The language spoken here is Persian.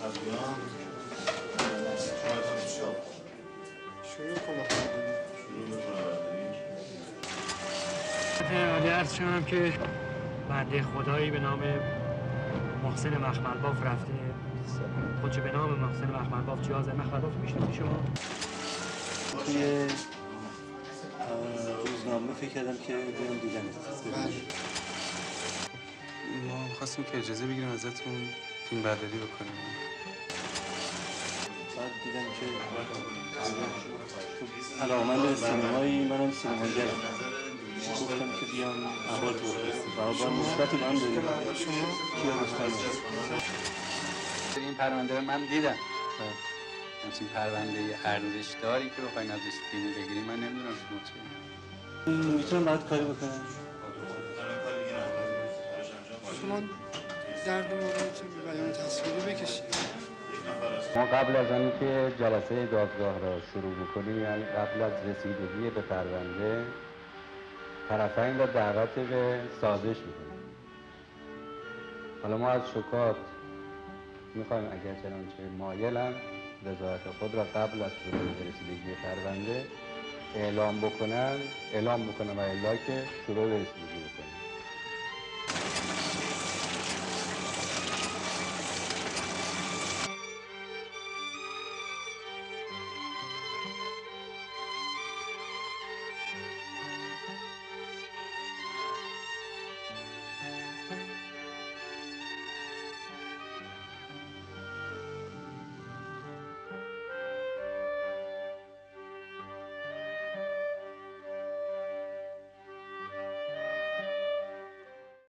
شروع کنم. عالی عرض شدم که بنده خدایی به نام محسن مخملباف رفته خودشو به نام محسن مخملباف جاز مخملباف میشناسی شما؟ توی روزنامه فکر کردم که بیام دیدنت. ما خواستیم که اجازه بگیریم ازتون فیلم برداری بکنیم. بعد دیدم که علاقه‌مند سینمایی، منم سینماگرم. گفتم که بیام احوال تو بپرسیم. با نسبت به هم داریم. شما کیارستمی این پرونده رو من دیدم. همچین پرونده ارزشداری که بخواین ازش فیلم بگیریم من نمیدونم شما چه. میتونم باید کاری بکنم. شما درد مورد بیان تصویری بکشید. ما قبل از اینکه جلسه دادگاه را شروع بکنیم، یعنی قبل از رسیدگی به پرونده، طرفین را دعوت به سازش میکنیم. حالا ما از شکات میخوایم اگر چنانچه مایلن رضایت خود را قبل از شروع به رسیدگی به پرونده اعلام بکنن و الا که شروع به رسیدگی بکنن.